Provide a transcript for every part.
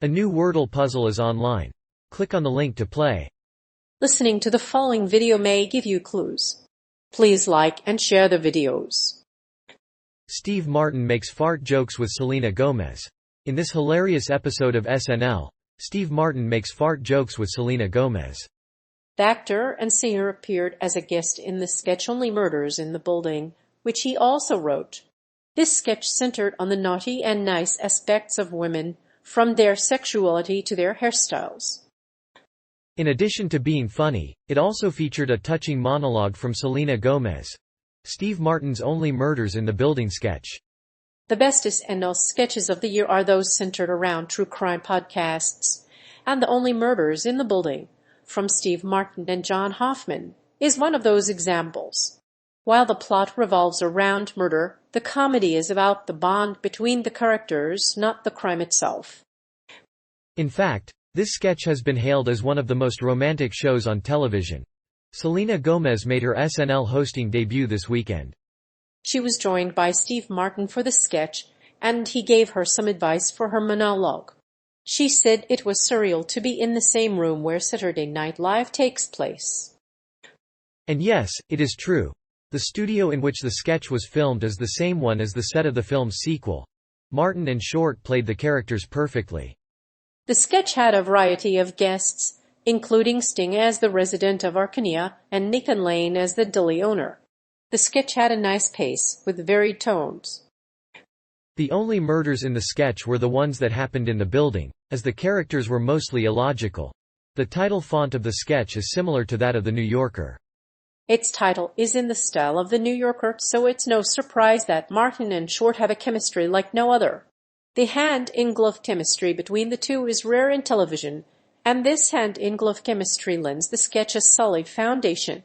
A new Wordle puzzle is online. Click on the link to play. Listening to the following video may give you clues. Please like and share the videos. Steve Martin makes fart jokes with Selena Gomez. In this hilarious episode of SNL, Steve Martin makes fart jokes with Selena Gomez. The actor and singer appeared as a guest in the sketch Only Murders in the Building, which he also wrote. This sketch centered on the naughty and nice aspects of women, from their sexuality to their hairstyles. In addition to being funny, it also featured a touching monologue from Selena Gomez. Steve Martin's Only Murders in the Building sketch. The best SNL sketches of the year are those centered around true crime podcasts, and The Only Murders in the Building, from Steve Martin and John Hoffman, is one of those examples. While the plot revolves around murder, the comedy is about the bond between the characters, not the crime itself. In fact, this sketch has been hailed as one of the most romantic shows on television. Selena Gomez made her SNL hosting debut this weekend. She was joined by Steve Martin for the sketch, and he gave her some advice for her monologue. She said it was surreal to be in the same room where Saturday Night Live takes place. And yes, it is true. The studio in which the sketch was filmed is the same one as the set of the film's sequel. Martin and Short played the characters perfectly. The sketch had a variety of guests, including Sting as the resident of Arcadia and Nick and Lane as the deli owner. The sketch had a nice pace, with varied tones. The only murders in the sketch were the ones that happened in the building, as the characters were mostly illogical. The title font of the sketch is similar to that of The New Yorker. Its title is in the style of The New Yorker, so it's no surprise that Martin and Short have a chemistry like no other. The hand-in-glove chemistry between the two is rare in television, and this hand-in-glove chemistry lends the sketch a solid foundation.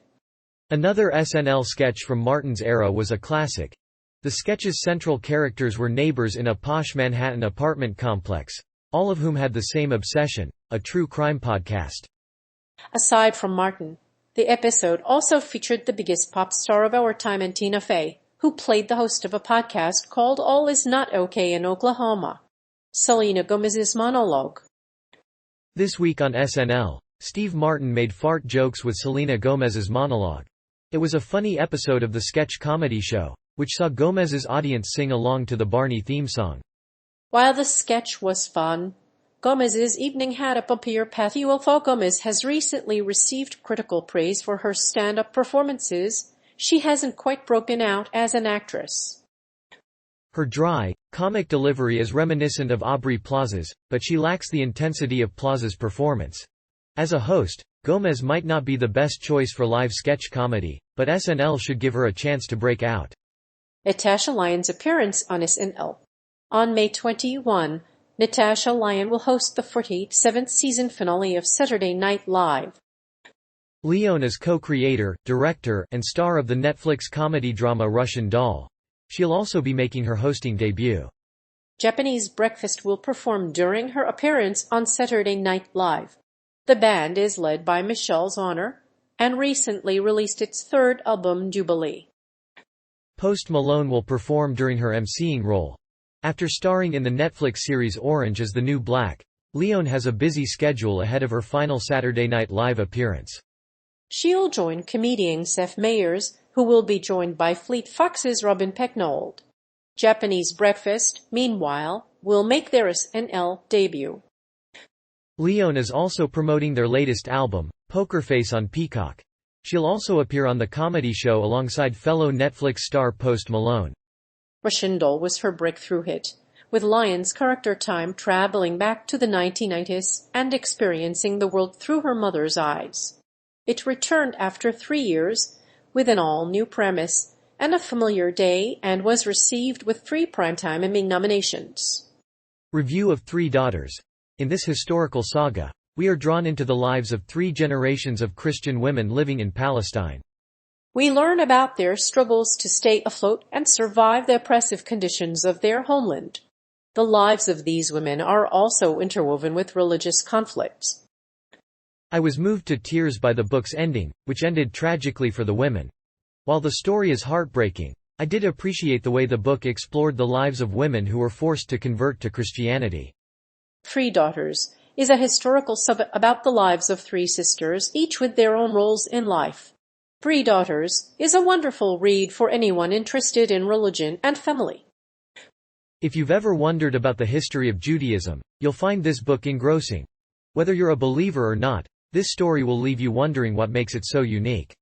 Another SNL sketch from Martin's era was a classic. The sketch's central characters were neighbors in a posh Manhattan apartment complex, all of whom had the same obsession, a true crime podcast. Aside from Martin, the episode also featured the biggest pop star of our time and Tina Fey, who played the host of a podcast called All Is Not Okay in Oklahoma. Selena Gomez's monologue. This week on SNL, Steve Martin made fart jokes with Selena Gomez's monologue. It was a funny episode of the sketch comedy show, which saw Gomez's audience sing along to the Barney theme song. While the sketch was fun, Gomez's evening had a bumpier path. Although Gomez has recently received critical praise for her stand-up performances, she hasn't quite broken out as an actress. Her dry, comic delivery is reminiscent of Aubrey Plaza's, but she lacks the intensity of Plaza's performance. As a host, Gomez might not be the best choice for live sketch comedy, but SNL should give her a chance to break out. Natasha Lyon's appearance on SNL. On May 21, Natasha Lyon will host the 47th season finale of Saturday Night Live. Lyon is co-creator, director, and star of the Netflix comedy drama Russian Doll. She'll also be making her hosting debut. Japanese Breakfast will perform during her appearance on Saturday Night Live. The band is led by Michelle Zauner, and recently released its third album Jubilee. Post Malone will perform during her emceeing role. After starring in the Netflix series Orange is the New Black, Lyon has a busy schedule ahead of her final Saturday Night Live appearance. She'll join comedian Seth Meyers, who will be joined by Fleet Fox's Robin Pecknold. Japanese Breakfast, meanwhile, will make their SNL debut. Lyon is also promoting their latest album, Poker Face, on Peacock. She'll also appear on the comedy show alongside fellow Netflix star Post Malone. Russian Doll was her breakthrough hit, with Lyon's character time traveling back to the 1990s and experiencing the world through her mother's eyes. It returned after 3 years, with an all-new premise and a familiar day, and was received with 3 Primetime Emmy nominations. Review of Three Daughters. In this historical saga, we are drawn into the lives of 3 generations of Christian women living in Palestine. We learn about their struggles to stay afloat and survive the oppressive conditions of their homeland. The lives of these women are also interwoven with religious conflicts. I was moved to tears by the book's ending, which ended tragically for the women. While the story is heartbreaking, I did appreciate the way the book explored the lives of women who were forced to convert to Christianity. Three Daughters is a historical sub about the lives of three sisters, each with their own roles in life. Three Daughters is a wonderful read for anyone interested in religion and family. If you've ever wondered about the history of Judaism, you'll find this book engrossing. Whether you're a believer or not, this story will leave you wondering what makes it so unique.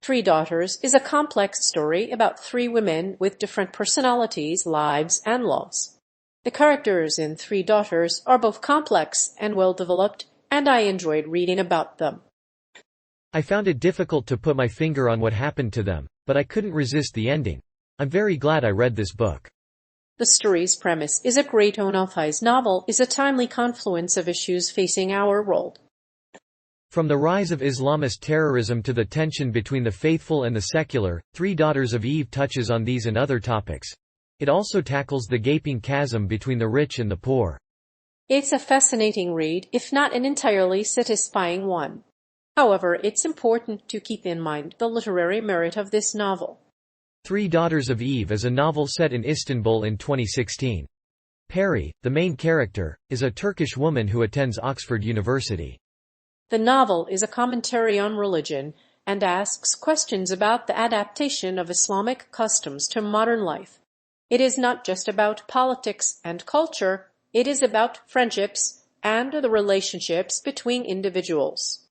Three Daughters is a complex story about three women with different personalities, lives, and loves. The characters in Three Daughters are both complex and well-developed, and I enjoyed reading about them. I found it difficult to put my finger on what happened to them, but I couldn't resist the ending. I'm very glad I read this book. The story's premise is a great. Onalthai's novel is a timely confluence of issues facing our world. From the rise of Islamist terrorism to the tension between the faithful and the secular, Three Daughters of Eve touches on these and other topics. It also tackles the gaping chasm between the rich and the poor. It's a fascinating read, if not an entirely satisfying one. However, it's important to keep in mind the literary merit of this novel. Three Daughters of Eve is a novel set in Istanbul in 2016. Peri, the main character, is a Turkish woman who attends Oxford University. The novel is a commentary on religion and asks questions about the adaptation of Islamic customs to modern life. It is not just about politics and culture, it is about friendships and the relationships between individuals.